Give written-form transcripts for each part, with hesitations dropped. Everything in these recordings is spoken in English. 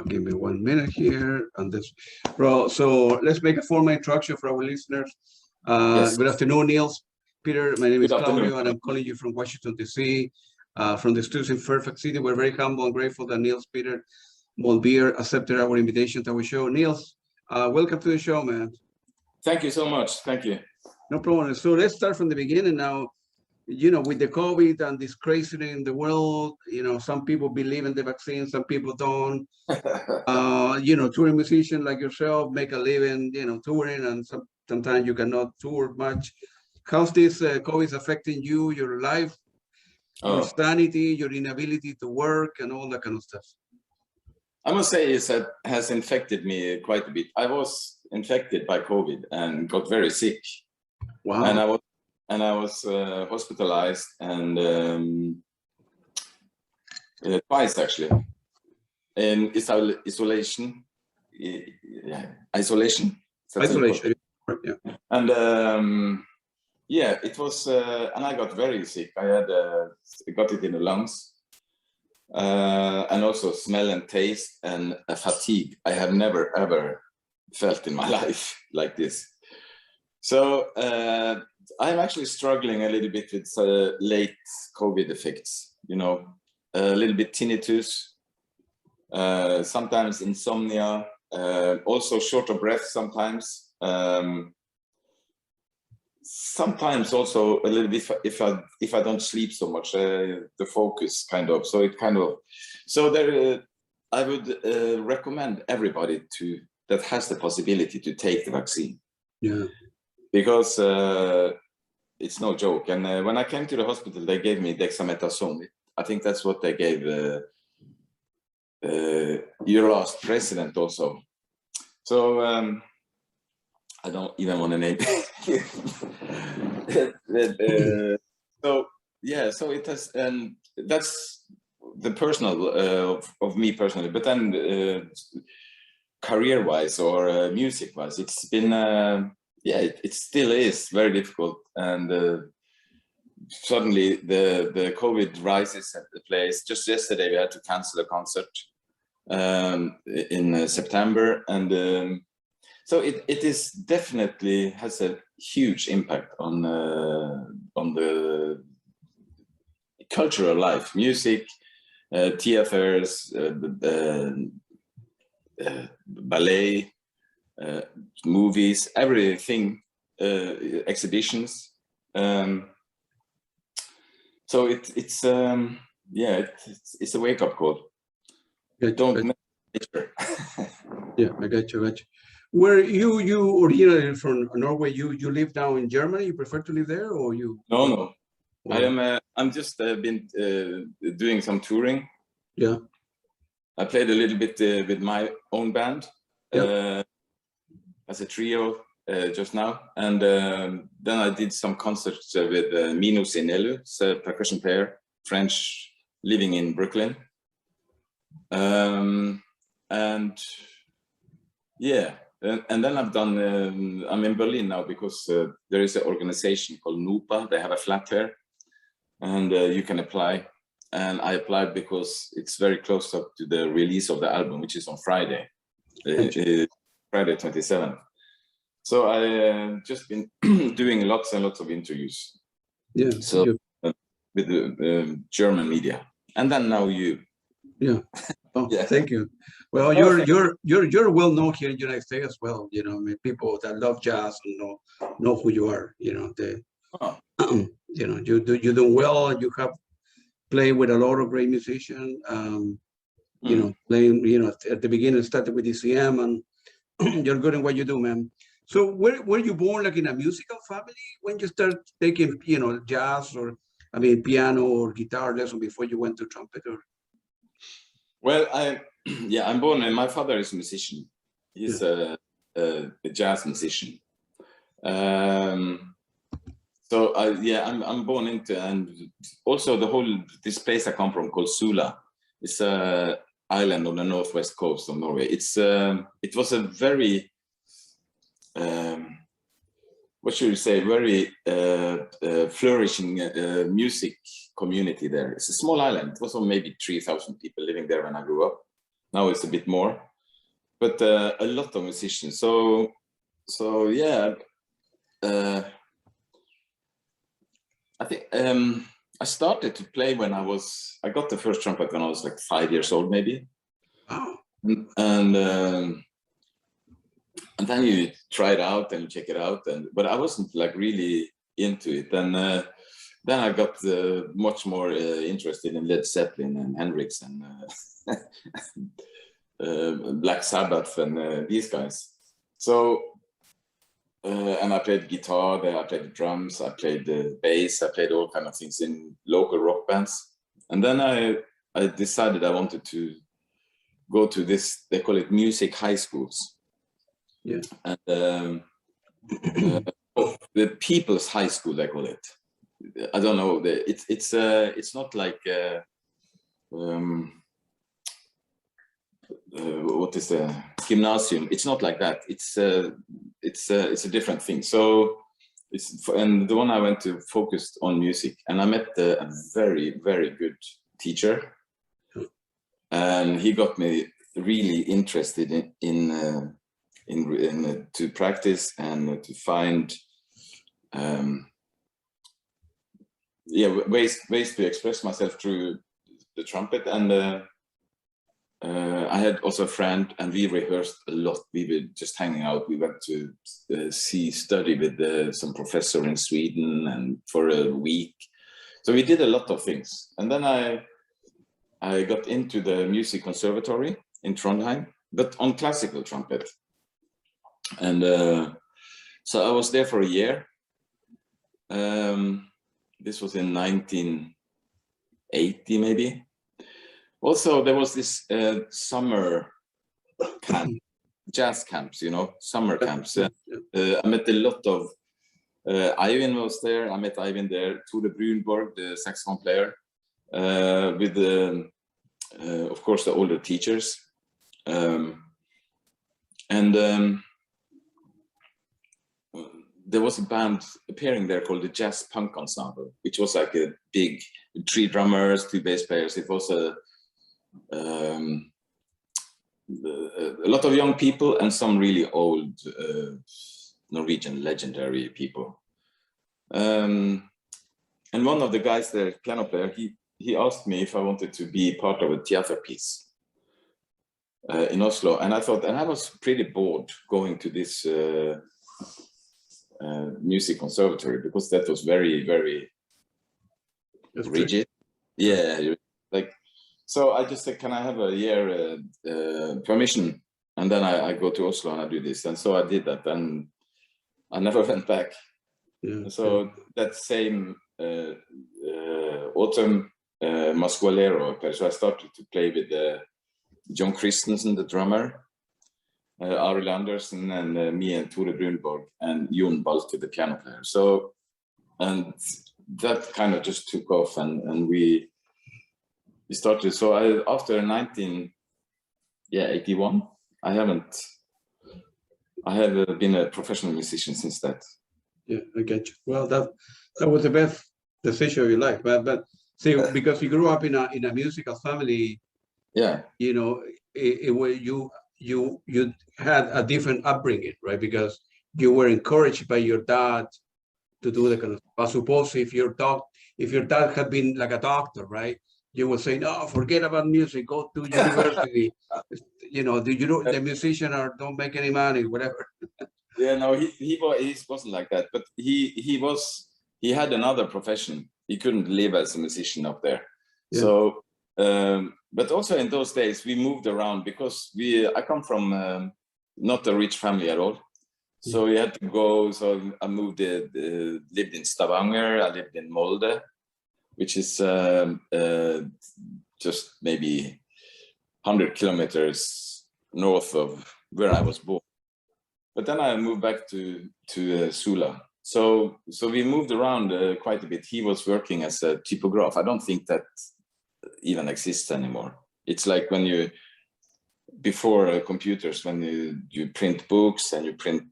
Give me 1 minute here on this. Bro, so let's make a formal introduction for our listeners. Yes. Good afternoon, Nils Petter. My name is Good afternoon. Claudio, and I'm calling you from Washington, D.C., from the studios in Fairfax City. We're very humble and grateful that Nils Petter Molvær accepted our invitation to our show. Nils, welcome to the show, man. Thank you so much. Thank you. No problem. So let's start from the beginning now. You know, with the COVID and this craziness in the world, you know, some people believe in the vaccine, some people don't. You know, touring musician like yourself make a living, you know, touring, and sometimes you cannot tour much. How's this COVID affecting you, your life, your sanity, your inability to work, and all that kind of stuff? I must say it has infected me quite a bit. I was infected by COVID and got very sick. Wow. And I was hospitalized and twice actually in isolation. Isolation. Yeah. And yeah, it was, and I got very sick. I had got it in the lungs, and also smell and taste and a fatigue I have never ever felt in my life like this. So I'm actually struggling a little bit with late COVID effects, you know, a little bit tinnitus, sometimes insomnia, also short of breath sometimes. Sometimes also a little bit if I don't sleep so much, the focus kind of. So it kind of, so there, I would recommend everybody that has the possibility to take the vaccine. Yeah. Because it's no joke. And when I came to the hospital, they gave me dexamethasone. I think that's what they gave your last president also. So I don't even want to name it. So yeah, so it has, and that's the personal of me personally. But then career-wise or music-wise, it's been. Yeah, it still is very difficult, and suddenly the COVID rises at the place. Just yesterday, we had to cancel a concert in September, and so it is definitely has a huge impact on the cultural life, music, theaters, ballet. Movies, everything, exhibitions. So it's yeah, it's a wake-up call. Don't nature. Yeah, I got you. Where you originally from Norway? You live now in Germany. You prefer to live there, or you? No. Wow. I'm just been doing some touring. Yeah. I played a little bit with my own band. Yeah. As a trio just now, and then I did some concerts with Minus Inelu, a percussion player, French, living in Brooklyn, and yeah, and then I've done. I'm in Berlin now because there is an organization called NUPA. They have a flat fair, and you can apply. And I applied because it's very close up to the release of the album, which is on Friday. Friday 27th. So I just been doing lots and lots of interviews. Yeah. So with the German media, and then now you. Yeah. Oh, yeah. Thank you. Well, you're well known here in the United States as well. You know, I mean, people that love jazz and know who you are. You know, you know, you do well, and you have played with a lot of great musicians. You know, playing. You know, at the beginning started with ECM, and you're good in what you do, man. So were you born like in a musical family when you start taking, you know, jazz or, I mean, piano or guitar lesson before you went to trumpet? Or? Well, I'm born, and my father is a musician. He's a jazz musician. So I'm born into, and also this place I come from called Sula. It's a island on the northwest coast of Norway. It was a very what should you say, very flourishing music community there. It's a small island. It was maybe 3,000 people living there when I grew up. Now it's a bit more, but a lot of musicians. So yeah, I think I started to play when I got the first trumpet when I was like 5 years old, maybe. Oh. And then you try it out and you check it out, but I wasn't like really into it. And then I got much more interested in Led Zeppelin and Hendrix and Black Sabbath and these guys. So and I played guitar there, I played the drums, I played the bass, I played all kind of things in local rock bands. And then I decided I wanted to go to this, they call it music high schools. Yeah. And the people's high school, they call it. I don't know, it's not like what is the gymnasium? It's not like that. It's a different thing. So and the one I went to focused on music, and I met a very, very good teacher, and he got me really interested in to practice and to find ways to express myself through the trumpet. And I had also a friend, and we rehearsed a lot. We were just hanging out. We went to study with some professor in Sweden, and for a week. So we did a lot of things. And then I got into the music conservatory in Trondheim, but on classical trumpet. And so I was there for a year. This was in 1980, maybe. Also, there was this summer camp, jazz camps, you know, summer camps. I met a lot of, Eivind was there. I met Eivind there, Tore Brunborg, the saxophone player, with, of course, the older teachers. There was a band appearing there called the Jazz Punk Ensemble, which was like a big 3 drummers, 2 bass players. It was a lot of young people and some really old Norwegian legendary people. And one of the guys there, piano player, he asked me if I wanted to be part of a theater piece in Oslo. And I thought, and I was pretty bored going to this music conservatory, because that was very, very rigid. Yeah, like, so I just said, can I have a year permission? And then I go to Oslo and I do this. And so I did that, and I never went back. Yeah, so that same autumn, Masqualero, so I started to play with John Christensen, the drummer, Arild Andersen, and me and Tore Brunborg, and Jon Balke, the piano player. So, and that kind of just took off, and we started. So after 1981, I have been a professional musician since that. Yeah, I get you. Well, that was the best decision of your life, but see, because you grew up in a musical family. Yeah, you know, you had a different upbringing, right? Because you were encouraged by your dad to do the kind of. I suppose if your dad had been like a doctor, right? You would say, no, forget about music, go to university. You know, the musician don't make any money, whatever. Yeah, no, he wasn't like that, but he had another profession. He couldn't live as a musician up there. Yeah. So, but also in those days we moved around, because I come from not a rich family at all. So we had to go. So I moved, lived in Stavanger. I lived in Molde, which is just maybe 100 kilometers north of where I was born. But then I moved back to Sula. So we moved around quite a bit. He was working as a typograph. I don't think that even exists anymore. It's like when before computers, when you print books and you print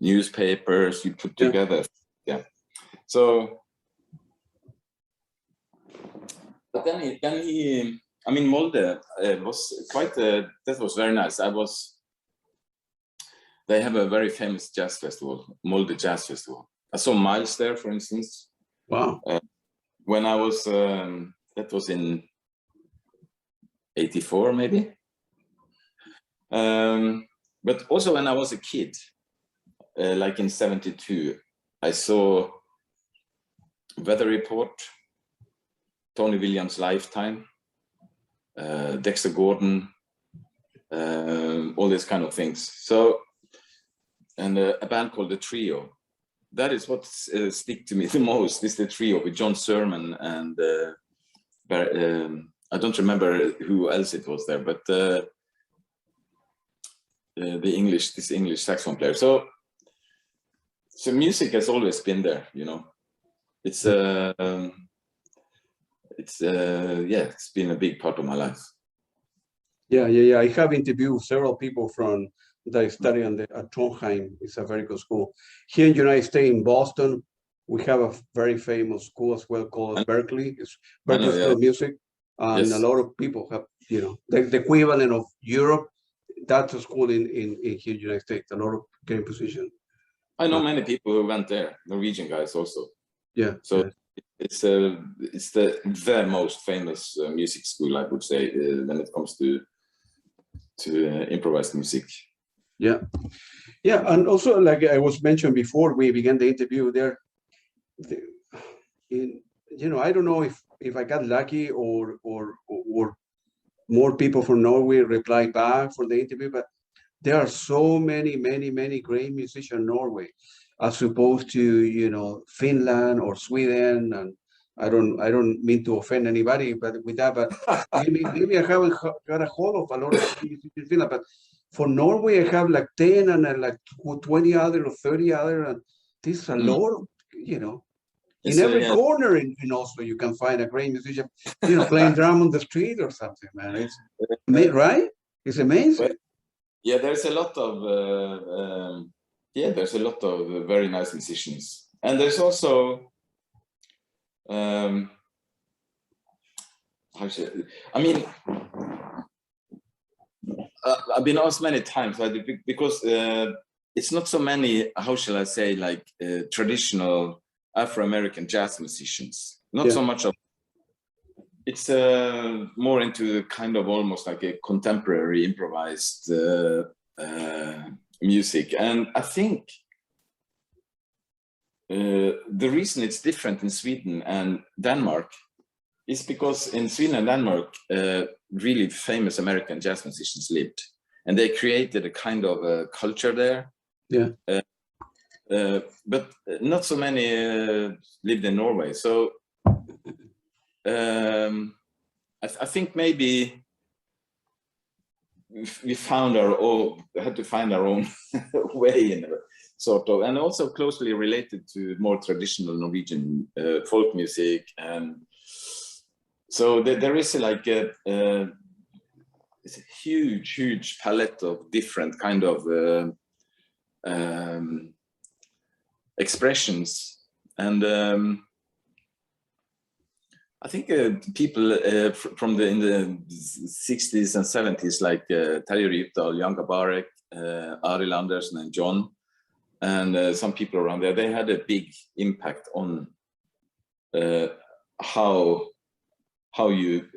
newspapers, you put together. Yeah. So, but then he I mean, Molde was quite, that was very nice. They have a very famous jazz festival, Molde Jazz Festival. I saw Miles there, for instance. Wow. When I was, that was in 84, maybe. But also when I was a kid, like in 72, I saw Weather Report, Tony Williams' Lifetime, Dexter Gordon, all these kind of things. So, and a band called The Trio. That is what stick to me the most, is The Trio with John Sermon and I don't remember who else it was there, but this English saxophone player. So music has always been there, you know. It's been a big part of my life. Yeah. I have interviewed several people from that study at Trondheim. It's a very good school. Here in the United States, in Boston, we have a very famous school as well called Berkeley. It's Berkeley School of Music. And a lot of people have, you know, the equivalent of Europe. That's a school in here in the United States. A lot of great position. I know many people who went there, Norwegian guys also. Yeah. So it's the most famous music school, I would say, when it comes to improvised music. Yeah, and also, like I was mentioned before we began the interview, you know, I don't know if I got lucky or more people from Norway replied back for the interview, but there are so many great musicians in Norway, as opposed to, you know, Finland or Sweden. And I don't mean to offend anybody, but with that, but maybe I haven't got a hold of a lot of musicians in Finland, but for Norway, I have like 10 and like 20 other or 30 other, and this is a lot of, you know, in every corner in Oslo, you can find a great musician, you know, playing drum on the street or something, man. It's right? It's amazing. But, yeah, there's a lot of very nice musicians, and there's also I've been asked many times, because it's not so many, how shall I say, like traditional Afro-American jazz musicians. Not so much of. It's more into kind of almost like a contemporary improvised music, and I think the reason it's different in Sweden and Denmark is because in Sweden and Denmark, really famous American jazz musicians lived, and they created a kind of a culture there. Yeah. But not so many lived in Norway. So I think maybe we had to find our own way, in a sort of, and also closely related to more traditional Norwegian folk music. And so there is like it's a huge palette of different kind of expressions. And I think people from in the 60s and 70s, like Terje Rypdal, Jan Gabarek, Arild Andersen and John, and some people around there, they had a big impact on how you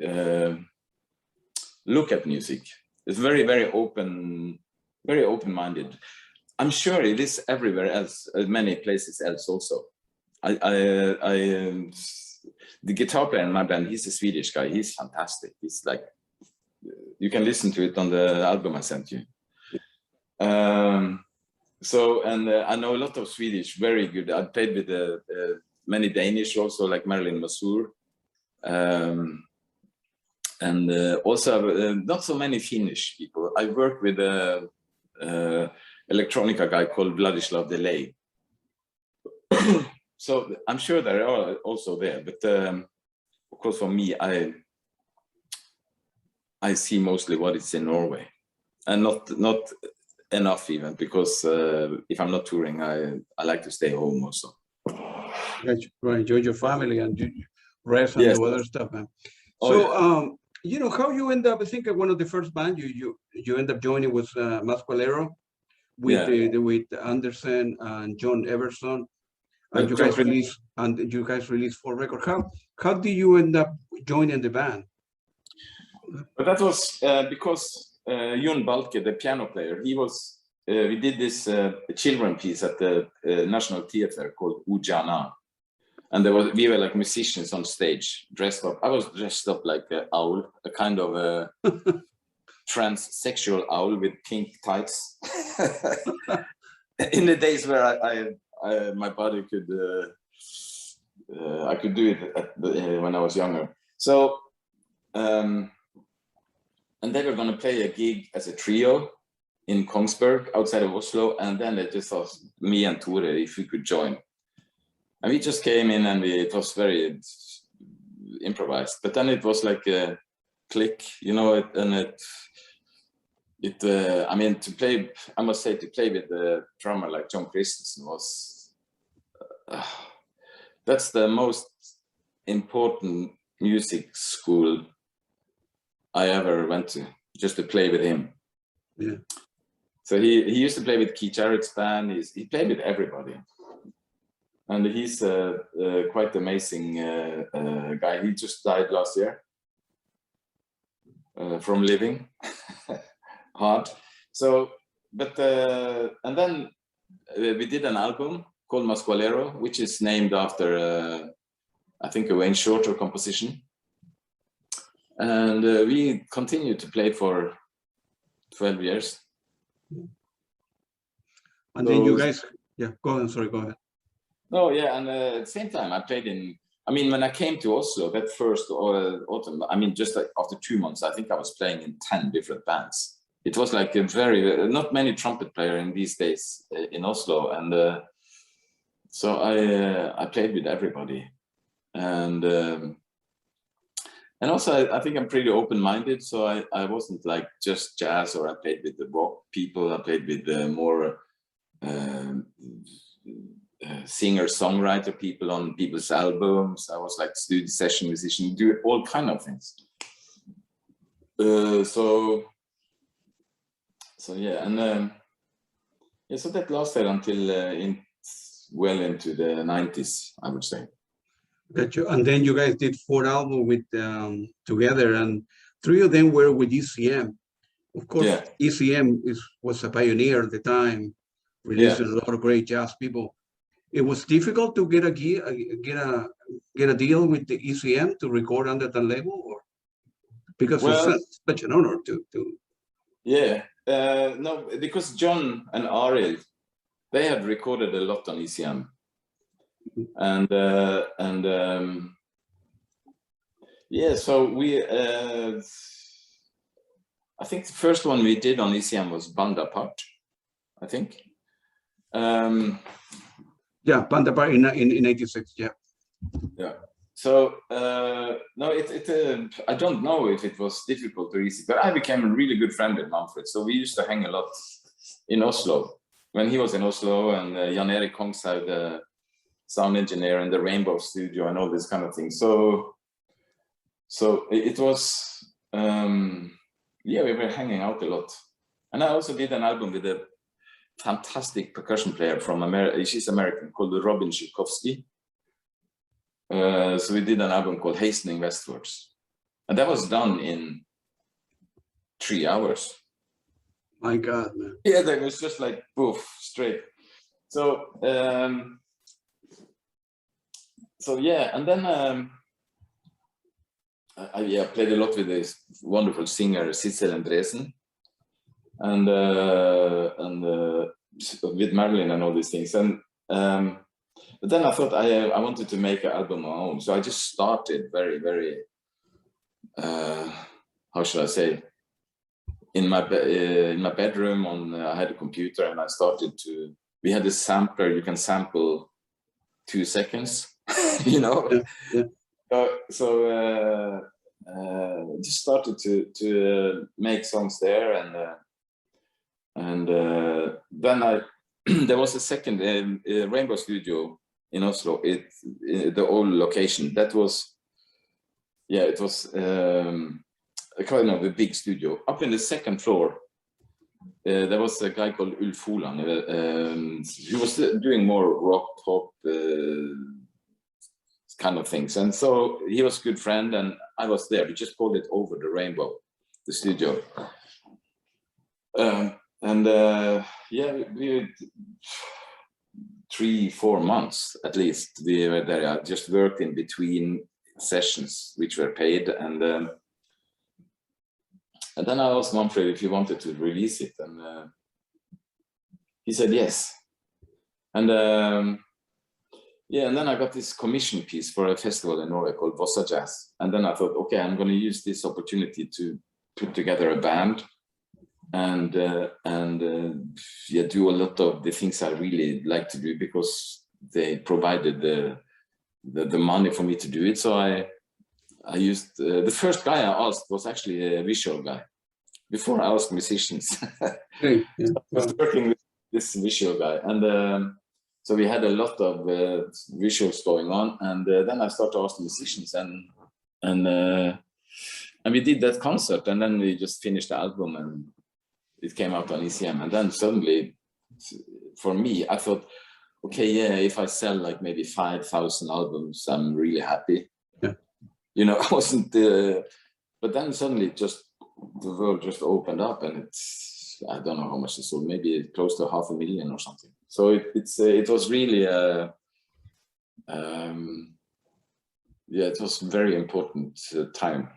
look at music. It's very open-minded. I'm sure it is everywhere else, many places else also. The guitar player in my band, he's a Swedish guy. He's fantastic. He's like, you can listen to it on the album I sent you. So, and I know a lot of Swedish, very good. I played with many Danish also, like Marilyn Masur. And also not so many Finnish people. I worked with a electronica guy called Vladislav Delay. So I'm sure they are also there, but of course for me, I see mostly what is in Norway, and not enough even, because if I'm not touring, I like to stay home also. Right, enjoy your family and rest and do other stuff, man. So you know how you end up. I think one of the first band you end up joining was Masqualero with with Anderson and John Everson, and you guys released 4 records. How did you end up joining the band? But that was because Jon Balke, the piano player, he was. We did this children piece at the National Theatre called Ujana, and we were like musicians on stage, dressed up. I was dressed up like an owl, a kind of a transsexual owl with pink tights. In the days where my body could, I could do it when I was younger. So, and they were going to play a gig as a trio in Kongsberg, outside of Oslo, and then they just asked me and Tore if we could join. And we just came in, and it was very improvised. But then it was like a click, you know, I mean, to play, I must say, to play with a drummer like John Christensen was, that's the most important music school I ever went to, just to play with him. Yeah. So he used to play with Keith Jarrett's band. He played with everybody, and he's quite amazing guy. He just died last year from living hard. So, but and then we did an album called Masqualero, which is named after I think a Wayne Shorter composition, and we continued to play for 12 years. And then you guys, yeah, go on, sorry, go ahead. No, yeah, and at the same time I played in, I mean, when I came to Oslo that first autumn, I mean, just like after 2 months, I think I was playing in 10 different bands. It was like a very, not many trumpet player in these days in Oslo. And so I played with everybody. And also, I think I'm pretty open-minded, so I wasn't like just jazz, or I played with the rock people. I played with the more singer-songwriter people on people's albums. I was like studio session musician, do all kind of things. So yeah, and yeah, so that lasted until well into the 90s, I would say. Got you. And then you guys did 4 albums with together, and 3 of them were with ECM. Of course, yeah. ECM was a pioneer at the time, released a lot of great jazz people. It was difficult to get a deal with the ECM to record under that label, or because it's such an honor to. Yeah, no, because John and Arild, they had recorded a lot on ECM. And yeah, so we I think the first one we did on ECM was Band Apart, I think. Yeah, Band Apart in 86, yeah. Yeah. So no, I don't know if it was difficult or easy, but I became a really good friend with Manfred. So we used to hang a lot in Oslo when he was in Oslo, and Jan Erik Kongshaug, the sound engineer in the Rainbow Studio, and all this kind of thing. So it was, yeah, we were hanging out a lot. And I also did an album with a fantastic percussion player from America. She's American, called Robin Szykovsky. So we did an album called Hastening Westwards. And that was done in 3 hours. My God, man. Yeah, that was just like, poof, straight. So, so yeah, and then I played a lot with this wonderful singer Sissel Endresen, and with Marilyn and all these things. And but then I thought I wanted to make an album of my own, so I just started very, very how should I say, in my bedroom. I had a computer, and I started to. We had this sampler. You can sample 2 seconds. You know, yeah. So just started to make songs there, and then there was a second Rainbow Studio in Oslo. The old location that was, yeah, it was kind of a big studio. Up in the second floor, there was a guy called Ulf Holand. He was doing more rock, pop kind of things. And so he was a good friend, and I was there. We just called it Over the Rainbow, the studio. Yeah, we 3-4 months at least. We were there. I just worked in between sessions, which were paid, and then I asked Manfred if he wanted to release it, and he said yes. And yeah, and then I got this commission piece for a festival in Norway called Vossa Jazz, and then I thought, okay, I'm going to use this opportunity to put together a band and yeah, do a lot of the things I really like to do, because they provided the money for me to do it. So I used the first guy I asked was actually a visual guy. Before I asked musicians, Yeah. I was working with this visual guy, and so we had a lot of visuals going on. And then I started asking musicians, and we did that concert, and then we just finished the album, and it came out on ECM. And then suddenly, for me, I thought, okay, yeah, if I sell like maybe 5,000 albums, I'm really happy. Yeah. You know, I wasn't, but then suddenly the world just opened up, and it's, I don't know how much it sold, maybe close to 500,000 or something. So it was really, yeah, it was a very important time.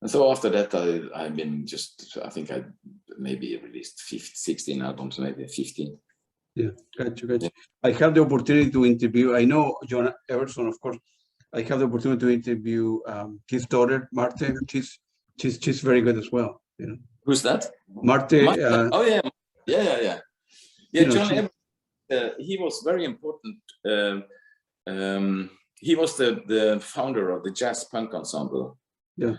And so after that, I've been just, I think I maybe released 16 albums, maybe 15. Yeah, gotcha. I have the opportunity to interview, I know John Everson, of course. I have the opportunity to interview his daughter, Marte. She's very good as well. You know. Who's that? Marte. Oh yeah. Yeah, John Everson, he was very important. He was the founder of the jazz punk ensemble. Yeah.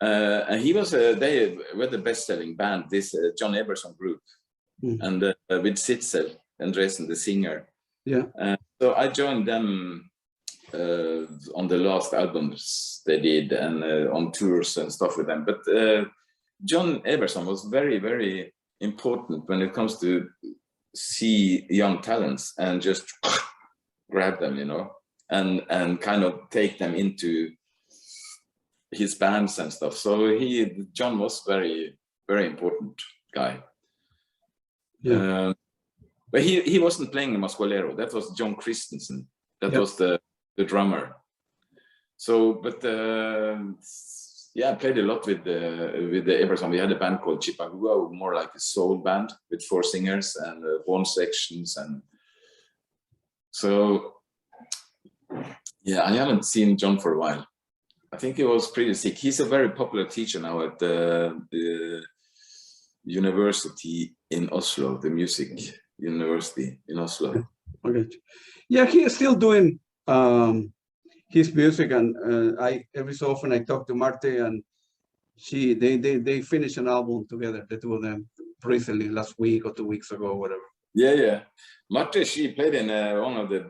And he was they were the best-selling band, this John Everson group, and with Sitzel and Andresen, the singer. Yeah. So I joined them on the last albums they did, and on tours and stuff with them. But John Everson was very, very important when it comes to see young talents and just grab them, you know, and kind of take them into his bands and stuff. So John was very, very important guy. Yeah. But he wasn't playing the Masqualero. That was John Christensen. That was the drummer. So, but yeah, I played a lot with the Everson. We had a band called Chipagua, more like a soul band with 4 singers and horn sections, and so yeah, I haven't seen John for a while. I think he was pretty sick. He's a very popular teacher now at the university in Oslo, the music university in Oslo. Okay. Yeah, he is still doing his music, and every so often I talk to Marte, and they finished an album together, the two of them, recently, last week or 2 weeks ago, or whatever. Yeah. Marte, she played in one of the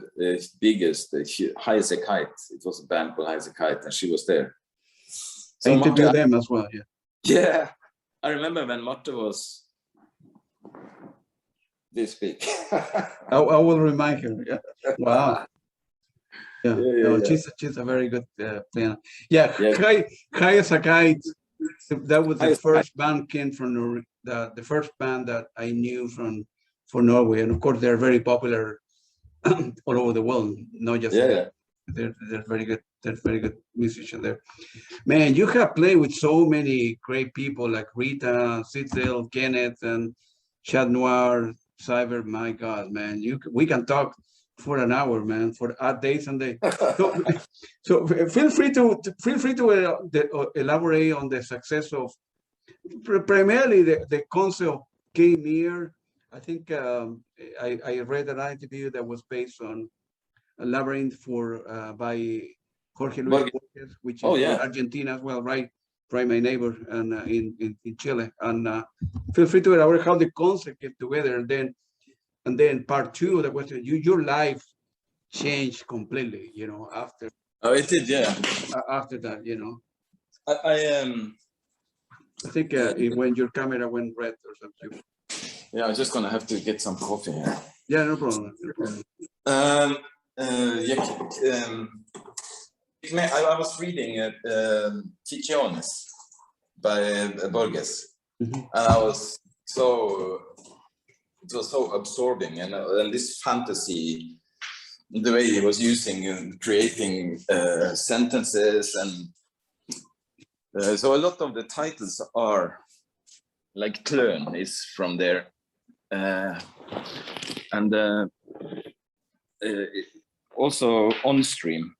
biggest, High as a Kite. It was a band called High as a Kite, and she was there. So I interviewed them as well, yeah. Yeah, I remember when Marte was this big. I will remind her, yeah. Wow. Yeah. She's a very good player. Yeah. High as a Kite, that was the first band came from the first band that I knew from Norway, and of course they're very popular all over the world, not just they're very good. They're very good musicians there. Man, you have played with so many great people like Rita, Sitzel, Kenneth, and Chad Noir, Cyber. My God, man, we can talk for an hour, man, for days and days. So feel free to elaborate on the success of primarily the concept of Khmer. I think I read an interview that was based on a labyrinth by Jorge Luis Borges, which is from Argentina as well, right, my neighbor, and in Chile. And feel free to elaborate how the concept came together, and then part 2 of the question, your life changed completely, you know, after. Oh, it did, yeah. After that, you know. I think when your camera went red or something. Yeah, I'm just gonna have to get some coffee here. Yeah, no problem. No problem. I was reading Ticiones by Borges, and I was it was so absorbing, and this fantasy, the way he was using and creating sentences, and so a lot of the titles are like Kløn is from there, and also on stream.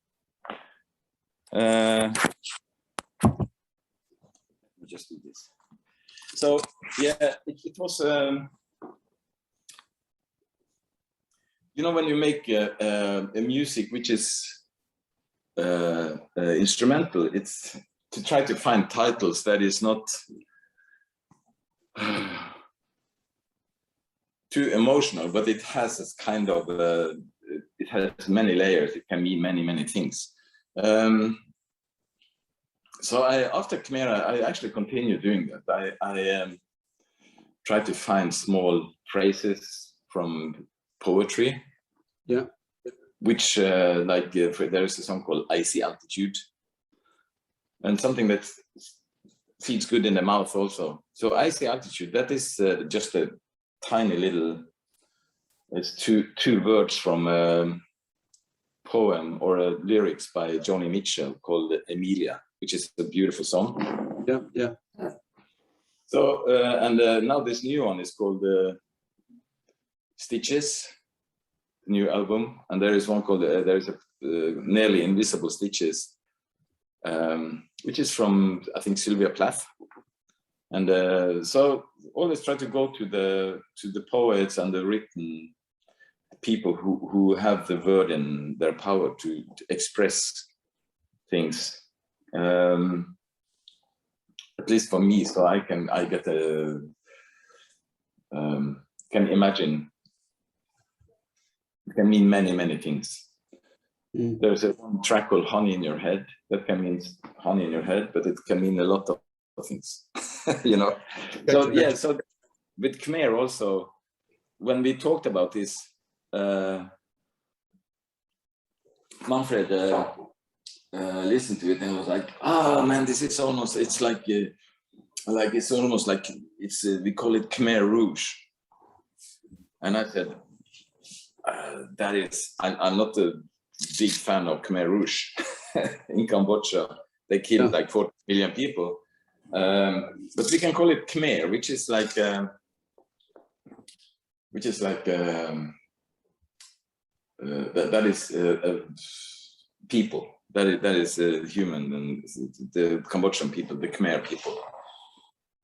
Just do this. So yeah, it was. You know, when you make a music which is instrumental, it's to try to find titles that is not too emotional, but it has this kind of it has many layers. It can mean many things. So after Khmer, I actually continued doing that. I tried to find small phrases from poetry. Yeah. Which there is a song called Icy Altitude, and something that feels good in the mouth also. So Icy Altitude, that is just a tiny little, it's two words from a poem or a lyrics by Joni Mitchell called Emilia, which is a beautiful song. Yeah. So now this new one is called Stitches, new album, and there is one called there is a Nearly Invisible Stitches, which is from, I think, Sylvia Plath. And so always try to go to the poets and the written people who have the word in their power to express things, at least for me, so I get a can imagine. It can mean many things. There's a one track called Honey in Your Head that can mean honey in your head, but it can mean a lot of things. You know. So yeah, so with Khmer also, when we talked about this, Manfred listened to it and was like, "Ah, man, this is almost, it's like it's almost like it's we call it Khmer Rouge." And I said, that is, I'm not a big fan of Khmer Rouge. In Cambodia, they killed like 40 million people. But we can call it Khmer, which is like that is people. That is human, and the Cambodian people, the Khmer people.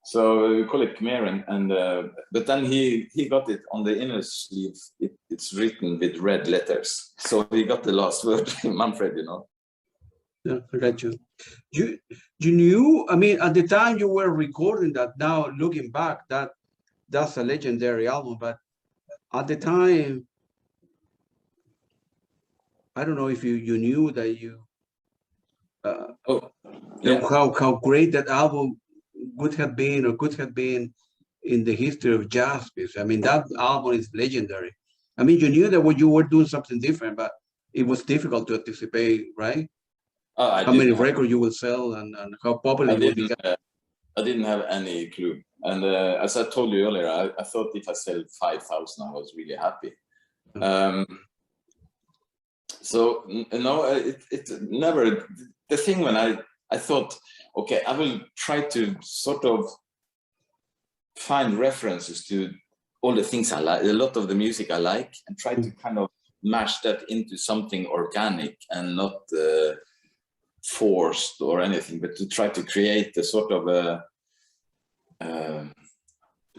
So we call it Khmer, and but then he got it on the inner sleeve. It's written with red letters, so he got the last word, Manfred. You know. Yeah, I got you. You knew? I mean, at the time you were recording that. Now looking back, that's a legendary album. But at the time, I don't know if you knew that you. How great that album would have been or could have been in the history of jazz music. I mean, that album is legendary. I mean, you knew that when you were doing something different, but it was difficult to anticipate, right? How many records you will sell and how popular it will become. I didn't have any clue. And as I told you earlier, I thought if I sell 5,000, I was really happy. So no, it never. The thing when I thought, okay, I will try to sort of find references to all the things I like, a lot of the music I like, and try to kind of mash that into something organic and not forced or anything, but to try to create a sort of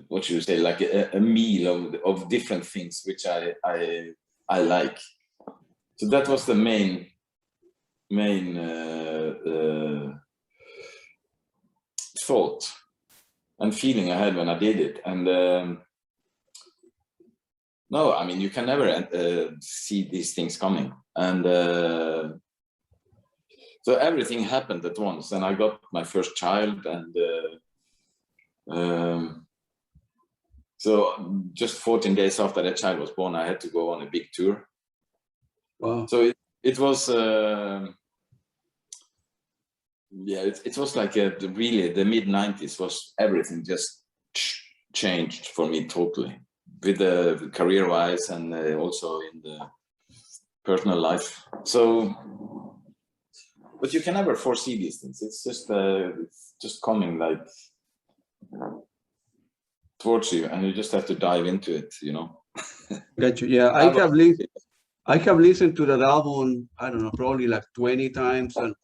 what should you say, like a meal of different things which I like. So that was the main thought and feeling I had when I did it. And no, I mean, you can never see these things coming. And So everything happened at once, and I got my first child, and so just 14 days after that child was born, I had to go on a big tour. Wow. So it was, yeah, it was like really the mid-90s was everything just changed for me totally, with the career-wise and also in the personal life. So, but you can never foresee these things. It's just coming like towards you, and you just have to dive into it, you know. Got you. Yeah, I have listened to that album, I don't know, probably like 20 times, and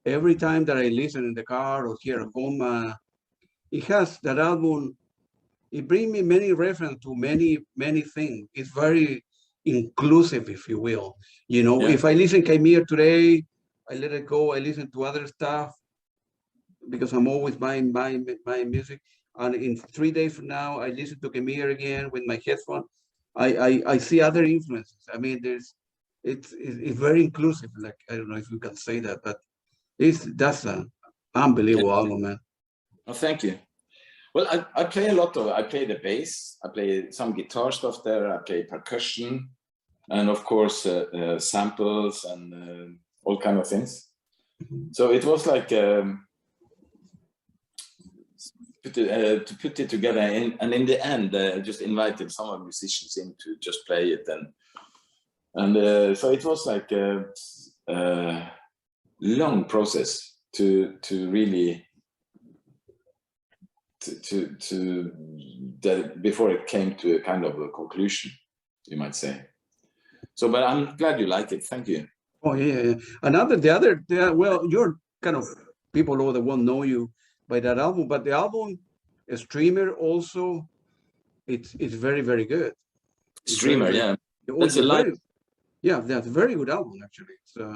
every time that I listen in the car or here at home, it has that album. It brings me many references to many things. It's very inclusive, if you will. You know, Yeah. if I listen Khmer today, I let it go. I listen to other stuff because I'm always buying music. And in 3 days from now, I listen to Khmer again with my headphone. I see other influences. I mean, it's very inclusive. Like, I don't know if you can say that, but that's an unbelievable album, man. Oh, thank you. Well, I play a lot of, I play the bass, I play some guitar stuff there, I play percussion, and of course samples and all kind of things. So it was like to put it together, and in the end, I just invited some of the musicians in to just play it, and so it was like a long process to really that before it came to a kind of a conclusion, you might say. So, but I'm glad you like it. Thank you. Oh yeah. Well, you're kind of people over the world know you by that album, but the album, Streamer, also, it's very good. It's Streamer, yeah. That's a live. Yeah, that's a very good album actually. So,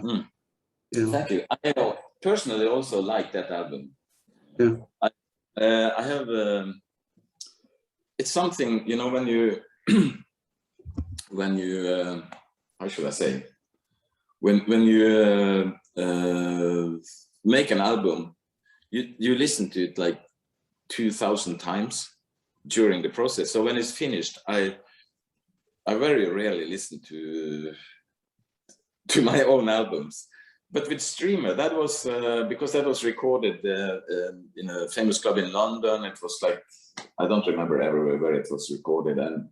you know. Thank you. I personally also like that album. Yeah. I have it's something, you know, when you how should I say, when you make an album, you listen to it like 2,000 times during the process. So when it's finished, I very rarely listen to my own albums. But with Streamer, that was because that was recorded in a famous club in London. It was like, I don't remember everywhere where it was recorded. And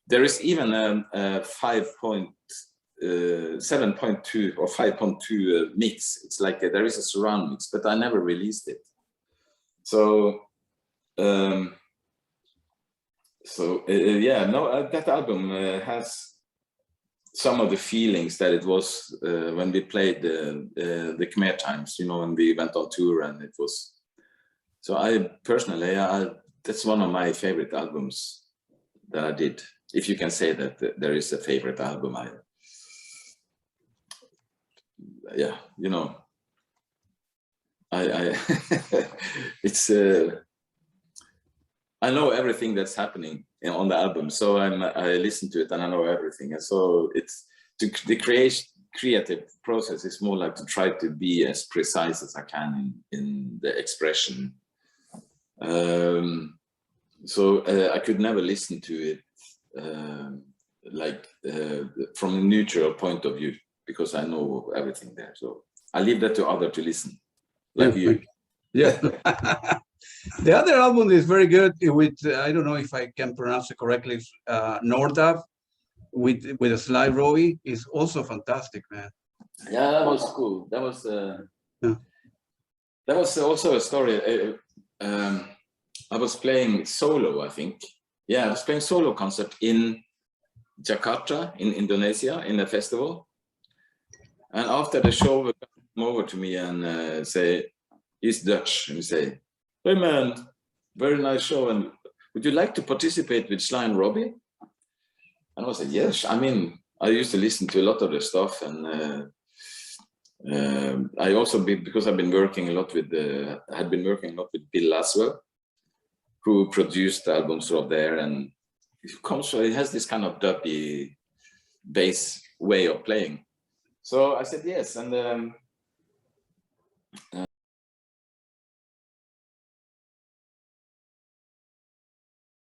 there is even a 7.2 or 5.2 mix. It's like there is a surround mix, but I never released it. So, yeah, no, that album has some of the feelings that it was when we played the Khmer times, you know, when we went on tour, and it was. So I personally, that's one of my favorite albums that I did. If you can say that there is a favorite album, yeah, you know, it's. I know everything that's happening on the album, so I listen to it and I know everything, and so it's the creative process is more like to try to be as precise as I can in the expression. So I could never listen to it like from a neutral point of view, because I know everything there. So I leave that to others to listen, like you. Yeah. The other album is very good with, I don't know if I can pronounce it correctly, Nordav with a Sly Roy is also fantastic, man. Yeah, that was cool. That was also a story. I was playing solo, I think. Yeah, I was playing solo concert in Jakarta, in Indonesia, in a festival. And after the show, they come over to me and say, he's Dutch, and he say, "Hey man, very nice show, and would you like to participate with Sly and Robbie?" And I was like, yes. I mean, I used to listen to a lot of the stuff, and I also because I've been working a lot with had been working a lot with Bill Laswell, who produced the albums from there, and he has this kind of dubby bass way of playing. So I said yes, and